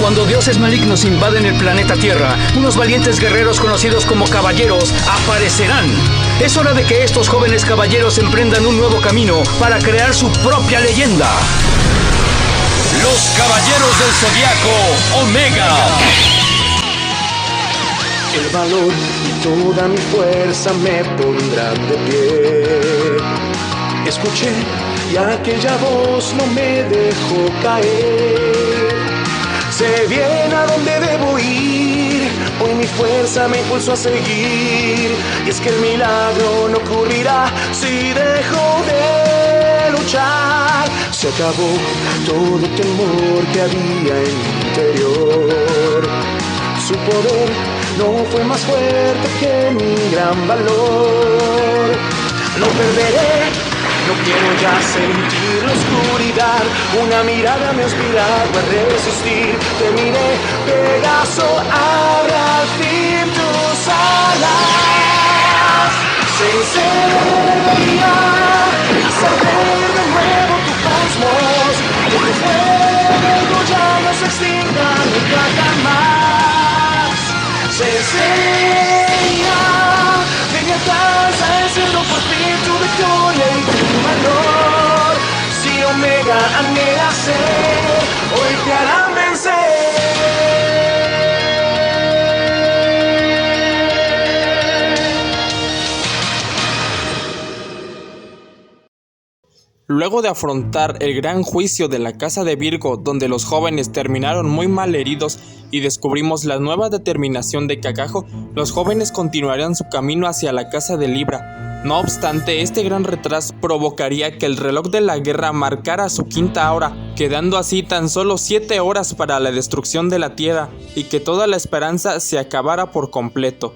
Cuando dioses malignos invaden el planeta Tierra, unos valientes guerreros conocidos como caballeros aparecerán. Es hora de que estos jóvenes caballeros emprendan un nuevo camino para crear su propia leyenda. Los Caballeros del Zodiaco Omega. El valor y toda mi fuerza me pondrán de pie. Escuché y aquella voz no me dejó caer. Sé bien a dónde debo ir, hoy mi fuerza me impulsó a seguir. Y es que el milagro no ocurrirá si dejo de luchar. Se acabó todo temor que había en mi interior. Su poder no fue más fuerte que mi gran valor. No perderé, no quiero ya sentir la oscuridad. Una mirada me ha inspirado a resistir. Te miré, Pegaso, abra al fin tus alas. Se incendia y se arder de nuevo tu cosmos. Que tu fuego ya no se extinga nunca jamás. Se enseña, ven y alcanza el cielo por fin tu victoria y tu valor. Si Omega anhela ser, hoy te harán vencer. Luego de afrontar el gran juicio de la casa de Virgo, donde los jóvenes terminaron muy mal heridos y descubrimos la nueva determinación de Kakajo, los jóvenes continuarían su camino hacia la casa de Libra. No obstante, este gran retraso provocaría que el reloj de la guerra marcara su quinta hora, quedando así tan solo 7 horas para la destrucción de la Tierra y que toda la esperanza se acabara por completo.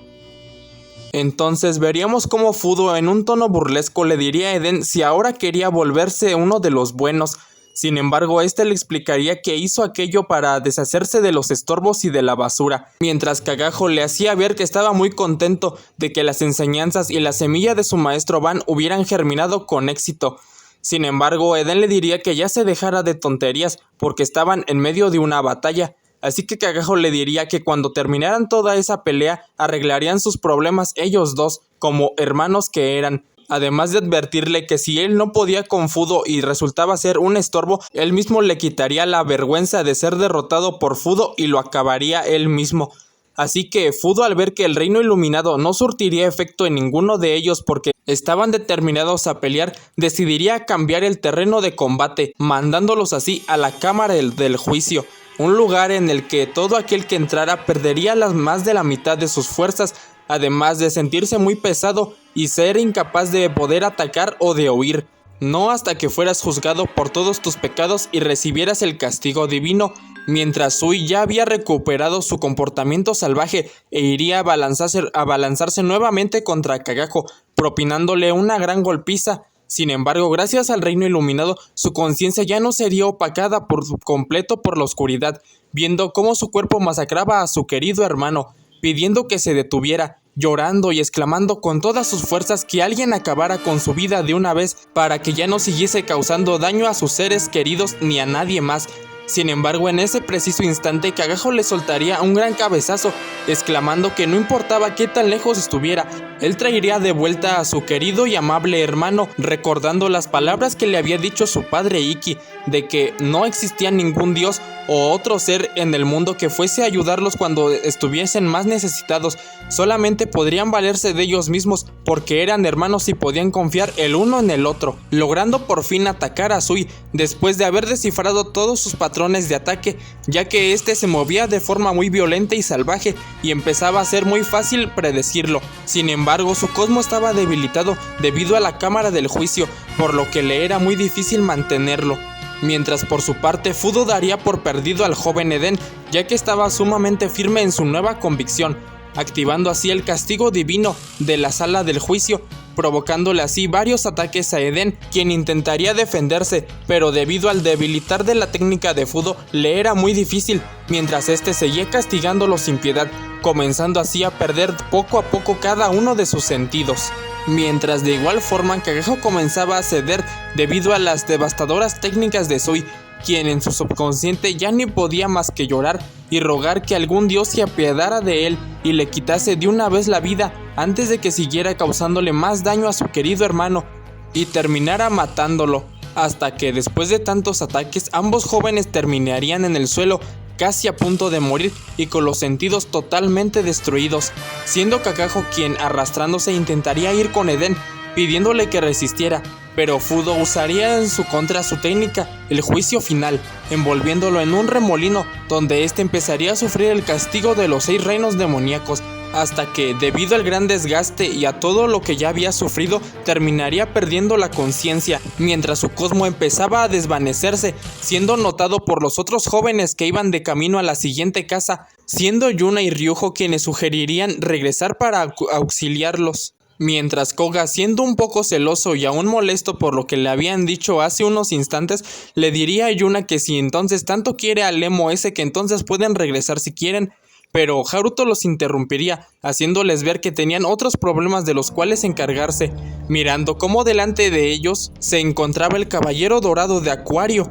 Entonces veríamos cómo Fudo en un tono burlesco le diría a Eden si ahora quería volverse uno de los buenos. Sin embargo, este le explicaría que hizo aquello para deshacerse de los estorbos y de la basura, mientras Kakajo le hacía ver que estaba muy contento de que las enseñanzas y la semilla de su maestro Van hubieran germinado con éxito. Sin embargo, Eden le diría que ya se dejara de tonterías porque estaban en medio de una batalla. Así que Kakajo le diría que cuando terminaran toda esa pelea arreglarían sus problemas ellos dos, como hermanos que eran. Además de advertirle que si él no podía con Fudo y resultaba ser un estorbo, él mismo le quitaría la vergüenza de ser derrotado por Fudo y lo acabaría él mismo. Así que Fudo, al ver que el Reino Iluminado no surtiría efecto en ninguno de ellos porque estaban determinados a pelear, decidiría cambiar el terreno de combate, mandándolos así a la Cámara del Juicio. Un lugar en el que todo aquel que entrara perdería más de la mitad de sus fuerzas, además de sentirse muy pesado y ser incapaz de poder atacar o de huir. No hasta que fueras juzgado por todos tus pecados y recibieras el castigo divino, mientras Sui ya había recuperado su comportamiento salvaje e iría a balanzarse nuevamente contra Kakajo, propinándole una gran golpiza. Sin embargo, gracias al Reino Iluminado, su conciencia ya no sería opacada por completo por la oscuridad, viendo cómo su cuerpo masacraba a su querido hermano, pidiendo que se detuviera, llorando y exclamando con todas sus fuerzas que alguien acabara con su vida de una vez para que ya no siguiese causando daño a sus seres queridos ni a nadie más. Sin embargo, en ese preciso instante, Kakajo le soltaría un gran cabezazo, exclamando que no importaba qué tan lejos estuviera, él traería de vuelta a su querido y amable hermano, recordando las palabras que le había dicho su padre Ikki, de que no existía ningún dios o otro ser en el mundo que fuese a ayudarlos cuando estuviesen más necesitados, solamente podrían valerse de ellos mismos porque eran hermanos y podían confiar el uno en el otro, logrando por fin atacar a Sui después de haber descifrado todos sus patrones de ataque, ya que este se movía de forma muy violenta y salvaje y empezaba a ser muy fácil predecirlo. Sin embargo, su cosmo estaba debilitado debido a la Cámara del Juicio, por lo que le era muy difícil mantenerlo. Mientras por su parte Fudo daría por perdido al joven Eden, ya que estaba sumamente firme en su nueva convicción, activando así el castigo divino de la sala del juicio, provocándole así varios ataques a Eden, quien intentaría defenderse, pero debido al debilitar de la técnica de Fudo le era muy difícil, mientras este seguía castigándolo sin piedad, comenzando así a perder poco a poco cada uno de sus sentidos. Mientras de igual forma Kakajo comenzaba a ceder debido a las devastadoras técnicas de Sui, quien en su subconsciente ya ni podía más que llorar, y rogar que algún dios se apiadara de él y le quitase de una vez la vida antes de que siguiera causándole más daño a su querido hermano y terminara matándolo, hasta que después de tantos ataques ambos jóvenes terminarían en el suelo casi a punto de morir y con los sentidos totalmente destruidos, siendo Kakajo quien arrastrándose intentaría ir con Eden, pidiéndole que resistiera, pero Fudo usaría en su contra su técnica, el juicio final, envolviéndolo en un remolino donde éste empezaría a sufrir el castigo de los 6 reinos demoníacos, hasta que, debido al gran desgaste y a todo lo que ya había sufrido, terminaría perdiendo la conciencia, mientras su cosmo empezaba a desvanecerse, siendo notado por los otros jóvenes que iban de camino a la siguiente casa, siendo Yuna y Ryujo quienes sugerirían regresar para auxiliarlos. Mientras Koga, siendo un poco celoso y aún molesto por lo que le habían dicho hace unos instantes, le diría a Yuna que si entonces tanto quiere al emo ese que entonces pueden regresar si quieren, pero Haruto los interrumpiría, haciéndoles ver que tenían otros problemas de los cuales encargarse, mirando cómo delante de ellos se encontraba el caballero dorado de Acuario,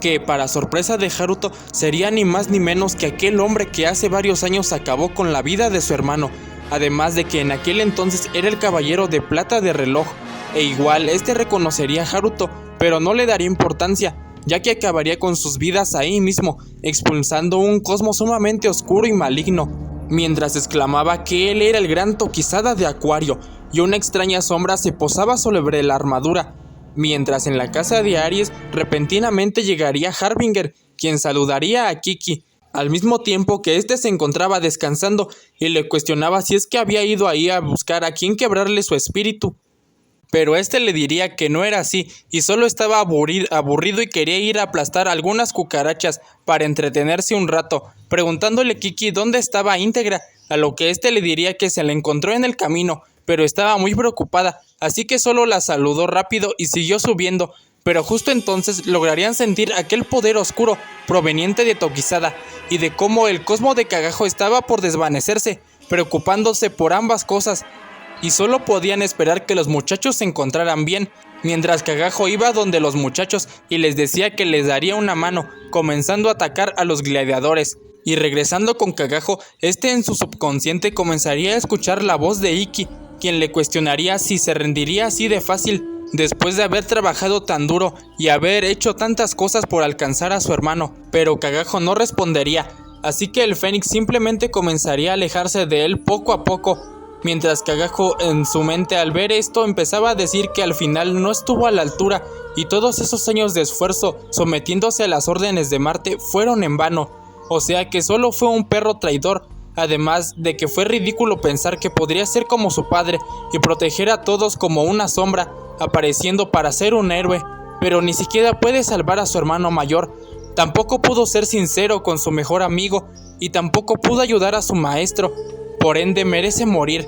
que para sorpresa de Haruto sería ni más ni menos que aquel hombre que hace varios años acabó con la vida de su hermano, además de que en aquel entonces era el caballero de plata de reloj, e igual este reconocería a Haruto, pero no le daría importancia, ya que acabaría con sus vidas ahí mismo, expulsando un cosmos sumamente oscuro y maligno, mientras exclamaba que él era el gran Tokizada de Acuario, y una extraña sombra se posaba sobre la armadura, mientras en la casa de Aries repentinamente llegaría Harbinger, quien saludaría a Kiki, al mismo tiempo que éste se encontraba descansando y le cuestionaba si es que había ido ahí a buscar a quien quebrarle su espíritu. Pero éste le diría que no era así y solo estaba aburrido y quería ir a aplastar algunas cucarachas para entretenerse un rato, preguntándole a Kiki dónde estaba íntegra, a lo que éste le diría que se la encontró en el camino, pero estaba muy preocupada, así que solo la saludó rápido y siguió subiendo, pero justo entonces lograrían sentir aquel poder oscuro proveniente de Tokizada y de cómo el cosmo de Kagajo estaba por desvanecerse, preocupándose por ambas cosas, y solo podían esperar que los muchachos se encontraran bien, mientras Kagajo iba donde los muchachos y les decía que les daría una mano, comenzando a atacar a los gladiadores. Y regresando con Kagajo, este en su subconsciente comenzaría a escuchar la voz de Iki, quien le cuestionaría si se rendiría así de fácil, después de haber trabajado tan duro y haber hecho tantas cosas por alcanzar a su hermano, pero Kagajo no respondería, así que el Fénix simplemente comenzaría a alejarse de él poco a poco, mientras Kagajo en su mente al ver esto empezaba a decir que al final no estuvo a la altura y todos esos años de esfuerzo sometiéndose a las órdenes de Marte fueron en vano, o sea que solo fue un perro traidor, además de que fue ridículo pensar que podría ser como su padre y proteger a todos como una sombra, apareciendo para ser un héroe, pero ni siquiera puede salvar a su hermano mayor, tampoco pudo ser sincero con su mejor amigo y tampoco pudo ayudar a su maestro, por ende merece morir.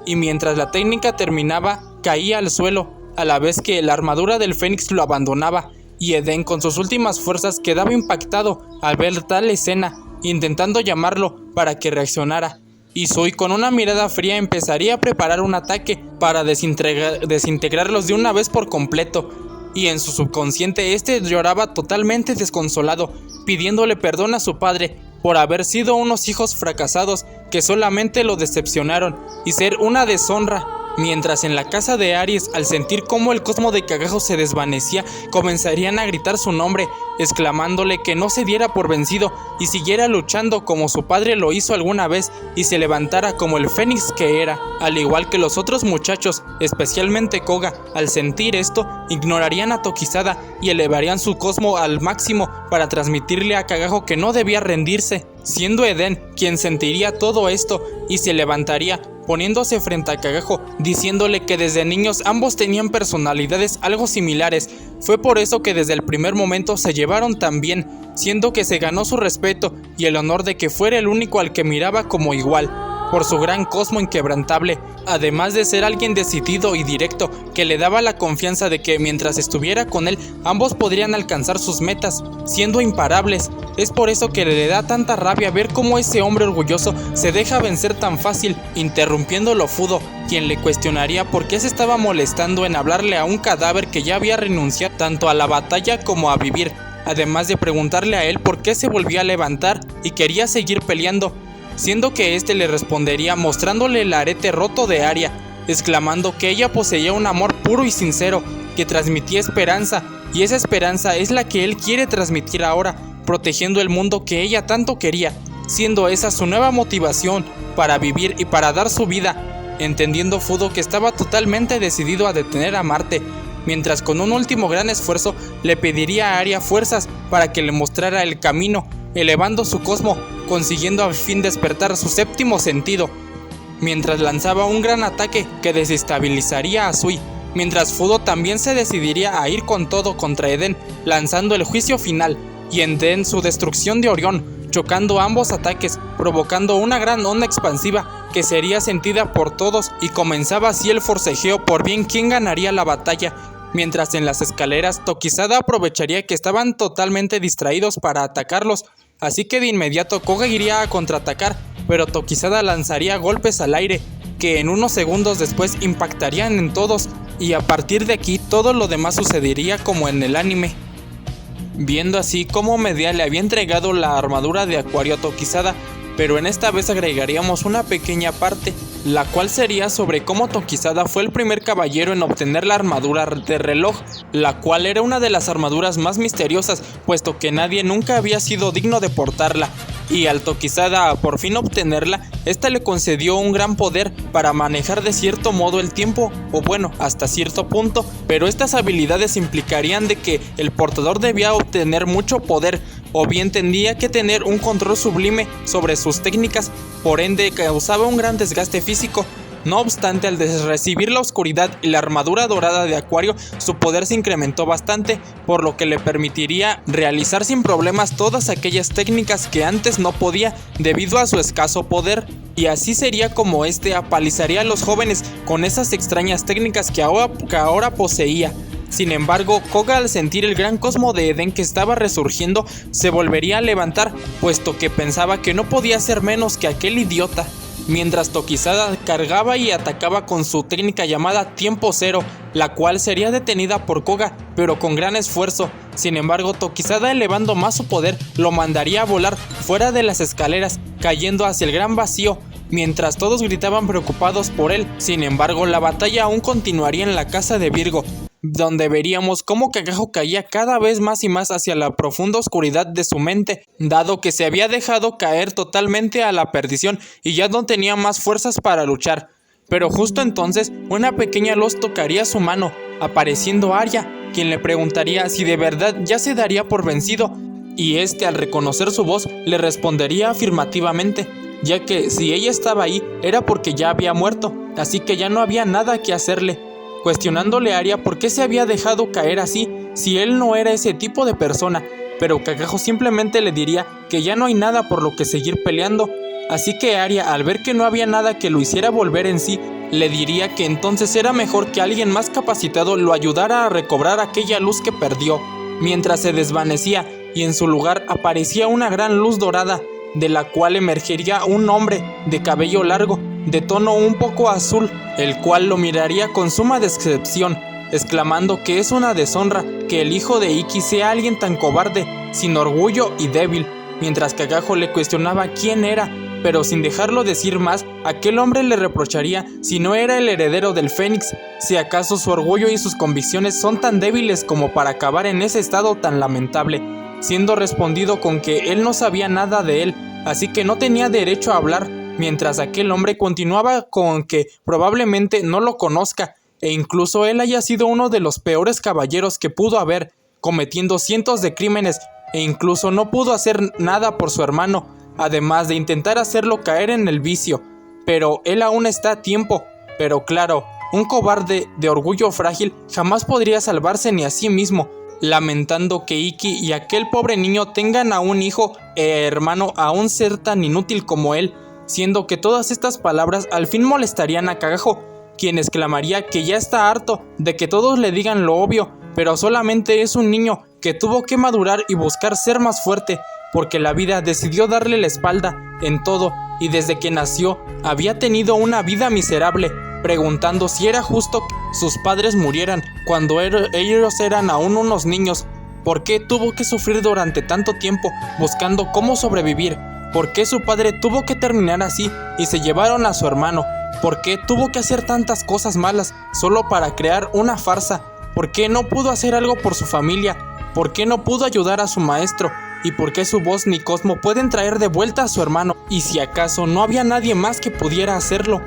Y mientras la técnica terminaba, caía al suelo, a la vez que la armadura del Fénix lo abandonaba, y Eden con sus últimas fuerzas quedaba impactado al ver tal escena, intentando llamarlo para que reaccionara. Y Sui con una mirada fría empezaría a preparar un ataque para desintegrarlos de una vez por completo, y en su subconsciente este lloraba totalmente desconsolado, pidiéndole perdón a su padre por haber sido unos hijos fracasados que solamente lo decepcionaron y ser una deshonra. Mientras en la casa de Aries, al sentir cómo el cosmo de Kagajo se desvanecía, comenzarían a gritar su nombre, exclamándole que no se diera por vencido y siguiera luchando como su padre lo hizo alguna vez y se levantara como el Fénix que era. Al igual que los otros muchachos, especialmente Koga, al sentir esto, ignorarían a Tokizada y elevarían su cosmo al máximo para transmitirle a Kagajo que no debía rendirse, siendo Eden quien sentiría todo esto y se levantaría, poniéndose frente a Kagajo, diciéndole que desde niños ambos tenían personalidades algo similares. Fue por eso que desde el primer momento se llevaron tan bien, siendo que se ganó su respeto y el honor de que fuera el único al que miraba como igual, por su gran cosmo inquebrantable, además de ser alguien decidido y directo, que le daba la confianza de que mientras estuviera con él, ambos podrían alcanzar sus metas, siendo imparables. Es por eso que le da tanta rabia ver cómo ese hombre orgulloso se deja vencer tan fácil, interrumpiéndolo Fudo, quien le cuestionaría por qué se estaba molestando en hablarle a un cadáver que ya había renunciado tanto a la batalla como a vivir, además de preguntarle a él por qué se volvía a levantar y quería seguir peleando, siendo que éste le respondería mostrándole el arete roto de Arya, exclamando que ella poseía un amor puro y sincero que transmitía esperanza, y esa esperanza es la que él quiere transmitir ahora, protegiendo el mundo que ella tanto quería, siendo esa su nueva motivación para vivir y para dar su vida, entendiendo Frodo que estaba totalmente decidido a detener a Marte, mientras con un último gran esfuerzo le pediría a Arya fuerzas para que le mostrara el camino, elevando su cosmo, consiguiendo al fin despertar su séptimo sentido, mientras lanzaba un gran ataque que desestabilizaría a Sui, mientras Frodo también se decidiría a ir con todo contra Eden, lanzando el juicio final, y en su destrucción de Orión, chocando ambos ataques, provocando una gran onda expansiva que sería sentida por todos y comenzaba así el forcejeo por bien quién ganaría la batalla, mientras en las escaleras Tokizada aprovecharía que estaban totalmente distraídos para atacarlos, así que de inmediato Koga iría a contraatacar, pero Tokizada lanzaría golpes al aire, que en unos segundos después impactarían en todos, y a partir de aquí todo lo demás sucedería como en el anime. Viendo así cómo Medea le había entregado la armadura de Acuario a Tokizada, pero en esta vez agregaríamos una pequeña parte, la cual sería sobre cómo Tokizada fue el primer caballero en obtener la armadura de reloj, la cual era una de las armaduras más misteriosas, puesto que nadie nunca había sido digno de portarla, y al Tokizada por fin obtenerla, esta le concedió un gran poder para manejar de cierto modo el tiempo, o bueno, hasta cierto punto, pero estas habilidades implicarían de que el portador debía obtener mucho poder, o bien tendría que tener un control sublime sobre sus técnicas, por ende causaba un gran desgaste físico. No obstante, al recibir la oscuridad y la armadura dorada de Acuario, su poder se incrementó bastante, por lo que le permitiría realizar sin problemas todas aquellas técnicas que antes no podía debido a su escaso poder, y así sería como apalizaría a los jóvenes con esas extrañas técnicas que ahora poseía. Sin embargo, Koga, al sentir el gran cosmo de Eden que estaba resurgiendo, se volvería a levantar, puesto que pensaba que no podía ser menos que aquel idiota, mientras Tokizada cargaba y atacaba con su técnica llamada Tiempo Cero, la cual sería detenida por Koga, pero con gran esfuerzo. Sin embargo, Tokizada, elevando más su poder, lo mandaría a volar fuera de las escaleras, cayendo hacia el gran vacío, mientras todos gritaban preocupados por él. Sin embargo, la batalla aún continuaría en la casa de Virgo, donde veríamos cómo Kakajo caía cada vez más y más hacia la profunda oscuridad de su mente, dado que se había dejado caer totalmente a la perdición y ya no tenía más fuerzas para luchar. Pero justo entonces, una pequeña luz tocaría su mano, apareciendo Arya, quien le preguntaría si de verdad ya se daría por vencido, y al reconocer su voz le respondería afirmativamente, ya que si ella estaba ahí era porque ya había muerto, así que ya no había nada que hacerle, cuestionándole a Arya por qué se había dejado caer así si él no era ese tipo de persona, pero Kakajo simplemente le diría que ya no hay nada por lo que seguir peleando, así que Arya, al ver que no había nada que lo hiciera volver en sí, le diría que entonces era mejor que alguien más capacitado lo ayudara a recobrar aquella luz que perdió, mientras se desvanecía y en su lugar aparecía una gran luz dorada, de la cual emergería un hombre de cabello largo, de tono un poco azul, el cual lo miraría con suma decepción, exclamando que es una deshonra que el hijo de Ikki sea alguien tan cobarde, sin orgullo y débil, mientras Kakajo le cuestionaba quién era, pero sin dejarlo decir más, aquel hombre le reprocharía si no era el heredero del Fénix, si acaso su orgullo y sus convicciones son tan débiles como para acabar en ese estado tan lamentable, siendo respondido con que él no sabía nada de él, así que no tenía derecho a hablar, mientras aquel hombre continuaba con que probablemente no lo conozca, e incluso él haya sido uno de los peores caballeros que pudo haber, cometiendo cientos de crímenes, e incluso no pudo hacer nada por su hermano, además de intentar hacerlo caer en el vicio, pero él aún está a tiempo. Pero claro, un cobarde de orgullo frágil jamás podría salvarse ni a sí mismo, lamentando que Ikki y aquel pobre niño tengan a un hijo hermano a un ser tan inútil como él, siendo que todas estas palabras al fin molestarían a Kakajo, quien exclamaría que ya está harto de que todos le digan lo obvio, pero solamente es un niño que tuvo que madurar y buscar ser más fuerte, porque la vida decidió darle la espalda en todo, y desde que nació había tenido una vida miserable, preguntando si era justo que sus padres murieran cuando ellos eran aún unos niños, ¿Por qué tuvo que sufrir durante tanto tiempo buscando cómo sobrevivir? ¿Por qué su padre tuvo que terminar así y se llevaron a su hermano? ¿Por qué tuvo que hacer tantas cosas malas solo para crear una farsa? ¿Por qué no pudo hacer algo por su familia? ¿Por qué no pudo ayudar a su maestro? ¿Y por qué su voz ni Cosmo pueden traer de vuelta a su hermano? ¿Y si acaso no había nadie más que pudiera hacerlo?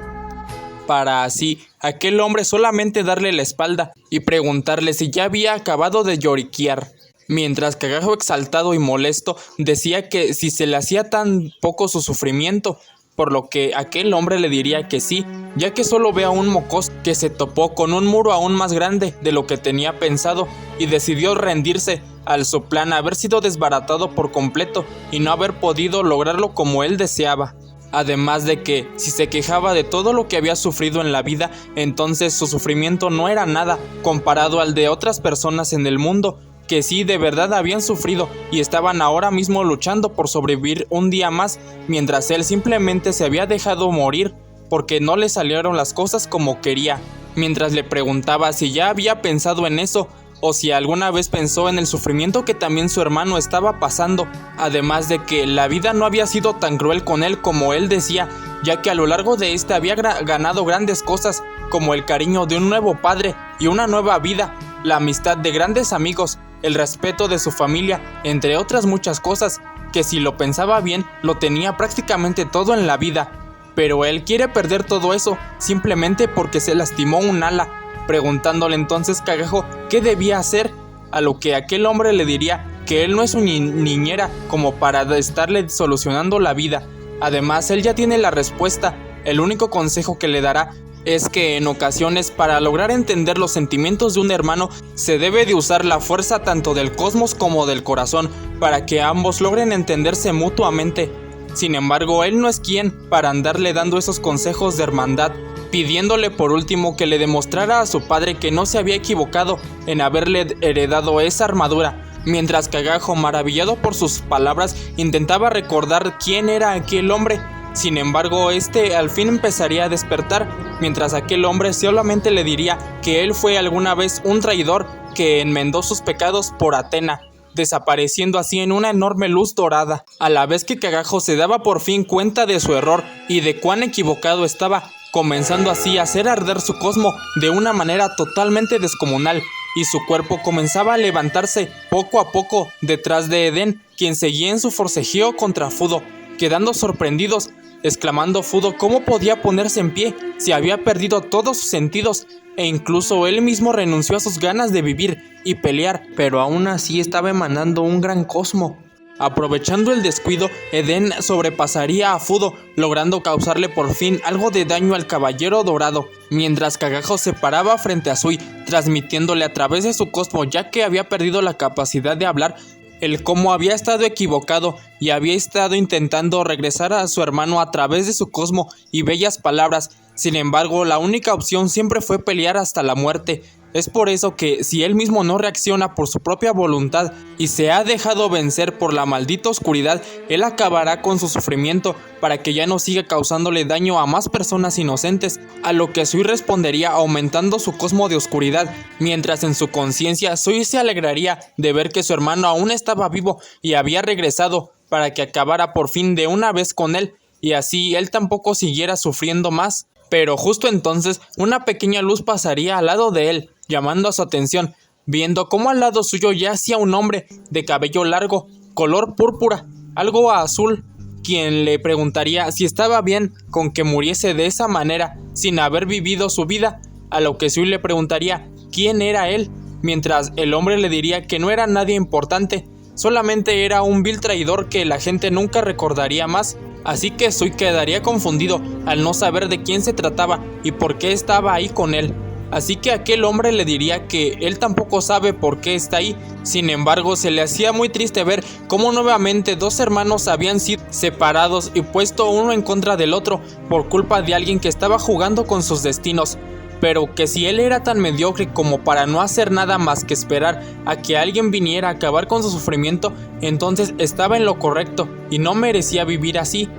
Para así, aquel hombre solamente darle la espalda y preguntarle si ya había acabado de lloriquear. Mientras Cagajo, exaltado y molesto, decía que si se le hacía tan poco su sufrimiento, por lo que aquel hombre le diría que sí, ya que solo ve a un mocoso que se topó con un muro aún más grande de lo que tenía pensado y decidió rendirse al su plan haber sido desbaratado por completo y no haber podido lograrlo como él deseaba. Además de que, si se quejaba de todo lo que había sufrido en la vida, entonces su sufrimiento no era nada comparado al de otras personas en el mundo, que sí de verdad habían sufrido y estaban ahora mismo luchando por sobrevivir un día más, mientras él simplemente se había dejado morir porque no le salieron las cosas como quería. Mientras le preguntaba si ya había pensado en eso, o si alguna vez pensó en el sufrimiento que también su hermano estaba pasando, además de que la vida no había sido tan cruel con él como él decía, ya que a lo largo de había ganado grandes cosas, como el cariño de un nuevo padre y una nueva vida, la amistad de grandes amigos, el respeto de su familia, entre otras muchas cosas, que si lo pensaba bien, lo tenía prácticamente todo en la vida. Pero él quiere perder todo eso, simplemente porque se lastimó un ala, preguntándole entonces Cagajo qué debía hacer, a lo que aquel hombre le diría que él no es una niñera como para estarle solucionando la vida. Además, él ya tiene la respuesta. El único consejo que le dará es que en ocasiones, para lograr entender los sentimientos de un hermano, se debe de usar la fuerza tanto del cosmos como del corazón para que ambos logren entenderse mutuamente. Sin embargo, él no es quien para andarle dando esos consejos de hermandad, pidiéndole por último que le demostrara a su padre que no se había equivocado en haberle heredado esa armadura. Mientras Cagajo, maravillado por sus palabras, intentaba recordar quién era aquel hombre. Sin embargo, al fin empezaría a despertar, mientras aquel hombre solamente le diría que él fue alguna vez un traidor que enmendó sus pecados por Atena, desapareciendo así en una enorme luz dorada. A la vez que Cagajo se daba por fin cuenta de su error y de cuán equivocado estaba, comenzando así a hacer arder su cosmo de una manera totalmente descomunal, y su cuerpo comenzaba a levantarse poco a poco detrás de Eden, quien seguía en su forcejeo contra Fudo, quedando sorprendidos, exclamando Fudo cómo podía ponerse en pie si había perdido todos sus sentidos, e incluso él mismo renunció a sus ganas de vivir y pelear, pero aún así estaba emanando un gran cosmo. Aprovechando el descuido, Eden sobrepasaría a Fudo, logrando causarle por fin algo de daño al caballero dorado, mientras Cagajo se paraba frente a Sui, transmitiéndole a través de su cosmo, ya que había perdido la capacidad de hablar, el cómo había estado equivocado y había estado intentando regresar a su hermano a través de su cosmo y bellas palabras. Sin embargo, la única opción siempre fue pelear hasta la muerte. Es por eso que, si él mismo no reacciona por su propia voluntad y se ha dejado vencer por la maldita oscuridad, él acabará con su sufrimiento para que ya no siga causándole daño a más personas inocentes, a lo que Sui respondería aumentando su cosmo de oscuridad, mientras en su conciencia Sui se alegraría de ver que su hermano aún estaba vivo y había regresado para que acabara por fin de una vez con él, y así él tampoco siguiera sufriendo más. Pero justo entonces una pequeña luz pasaría al lado de él, llamando a su atención, viendo cómo al lado suyo yacía un hombre de cabello largo, color púrpura, algo azul, quien le preguntaría si estaba bien con que muriese de esa manera, sin haber vivido su vida, a lo que Sui le preguntaría quién era él, mientras el hombre le diría que no era nadie importante, solamente era un vil traidor que la gente nunca recordaría más. Así que Sui quedaría confundido al no saber de quién se trataba y por qué estaba ahí con él. Así que aquel hombre le diría que él tampoco sabe por qué está ahí. Sin embargo, se le hacía muy triste ver cómo nuevamente dos hermanos habían sido separados y puesto uno en contra del otro por culpa de alguien que estaba jugando con sus destinos. Pero que si él era tan mediocre como para no hacer nada más que esperar a que alguien viniera a acabar con su sufrimiento, entonces estaba en lo correcto y no merecía vivir así.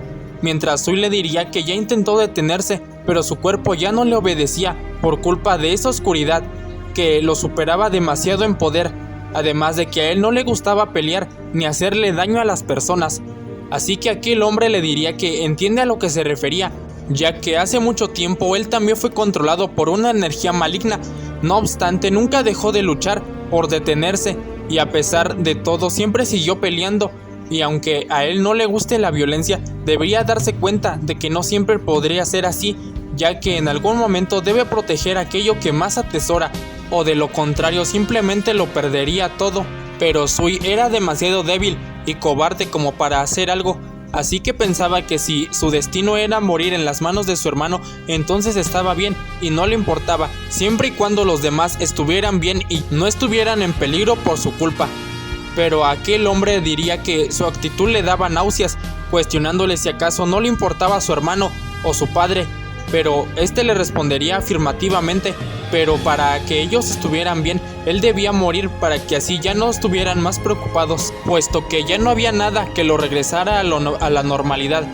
Mientras Sui le diría que ya intentó detenerse, pero su cuerpo ya no le obedecía por culpa de esa oscuridad que lo superaba demasiado en poder, además de que a él no le gustaba pelear ni hacerle daño a las personas. Así que aquel hombre le diría que entiende a lo que se refería, ya que hace mucho tiempo él también fue controlado por una energía maligna. No obstante, nunca dejó de luchar por detenerse y a pesar de todo siempre siguió peleando. Y aunque a él no le guste la violencia, debería darse cuenta de que no siempre podría ser así, ya que en algún momento debe proteger aquello que más atesora, o de lo contrario simplemente lo perdería todo. Pero Sui era demasiado débil y cobarde como para hacer algo, así que pensaba que si su destino era morir en las manos de su hermano, entonces estaba bien y no le importaba, siempre y cuando los demás estuvieran bien y no estuvieran en peligro por su culpa. Pero aquel hombre diría que su actitud le daba náuseas, cuestionándole si acaso no le importaba su hermano o su padre, pero este le respondería afirmativamente, pero para que ellos estuvieran bien, él debía morir para que así ya no estuvieran más preocupados, puesto que ya no había nada que lo regresara a la normalidad.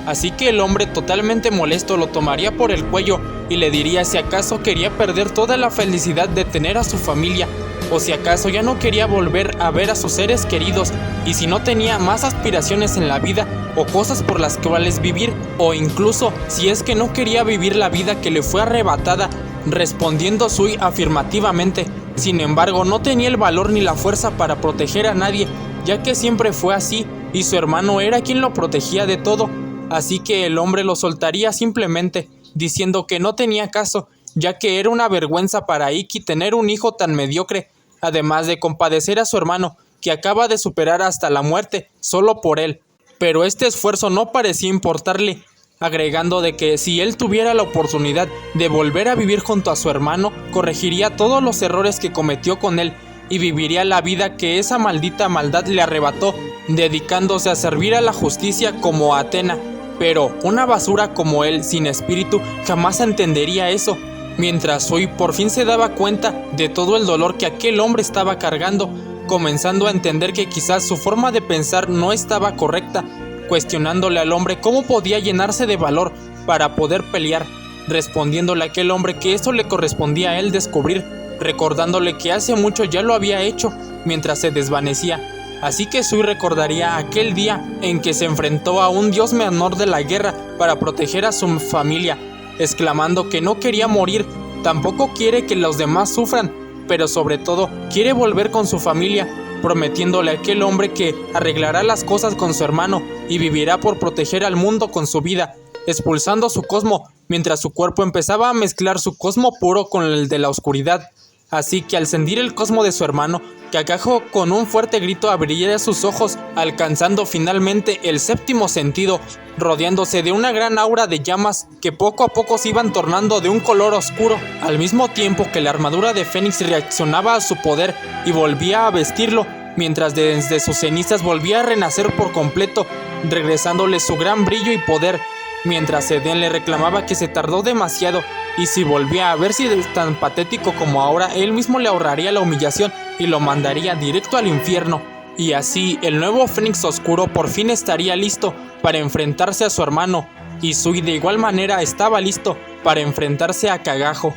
Así que el hombre, totalmente molesto, lo tomaría por el cuello y le diría si acaso quería perder toda la felicidad de tener a su familia, o si acaso ya no quería volver a ver a sus seres queridos, y si no tenía más aspiraciones en la vida o cosas por las cuales vivir, o incluso si es que no quería vivir la vida que le fue arrebatada, respondiendo Sui afirmativamente. Sin embargo, no tenía el valor ni la fuerza para proteger a nadie, ya que siempre fue así y su hermano era quien lo protegía de todo. Así que el hombre lo soltaría simplemente, diciendo que no tenía caso, ya que era una vergüenza para Ikki tener un hijo tan mediocre, además de compadecer a su hermano, que acaba de superar hasta la muerte, solo por él. Pero este esfuerzo no parecía importarle, agregando de que si él tuviera la oportunidad de volver a vivir junto a su hermano, corregiría todos los errores que cometió con él y viviría la vida que esa maldita maldad le arrebató, dedicándose a servir a la justicia como a Athena. Pero una basura como él, sin espíritu, jamás entendería eso. Mientras Sui por fin se daba cuenta de todo el dolor que aquel hombre estaba cargando, comenzando a entender que quizás su forma de pensar no estaba correcta, cuestionándole al hombre cómo podía llenarse de valor para poder pelear, respondiéndole a aquel hombre que eso le correspondía a él descubrir, recordándole que hace mucho ya lo había hecho mientras se desvanecía. Así que Sui recordaría aquel día en que se enfrentó a un dios menor de la guerra para proteger a su familia, exclamando que no quería morir, tampoco quiere que los demás sufran, pero sobre todo quiere volver con su familia, prometiéndole a aquel hombre que arreglará las cosas con su hermano y vivirá por proteger al mundo con su vida, expulsando su cosmo, mientras su cuerpo empezaba a mezclar su cosmo puro con el de la oscuridad. Así que al sentir el cosmo de su hermano, Kakajo con un fuerte grito abriría sus ojos, alcanzando finalmente el séptimo sentido, rodeándose de una gran aura de llamas que poco a poco se iban tornando de un color oscuro, al mismo tiempo que la armadura de Fénix reaccionaba a su poder y volvía a vestirlo, mientras desde sus cenizas volvía a renacer por completo, regresándole su gran brillo y poder, mientras Eden le reclamaba que se tardó demasiado y si volvía a verse tan patético como ahora, él mismo le ahorraría la humillación y lo mandaría directo al infierno. Y así, el nuevo Fénix Oscuro por fin estaría listo para enfrentarse a su hermano, y Sui de igual manera estaba listo para enfrentarse a Kagajo.